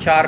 4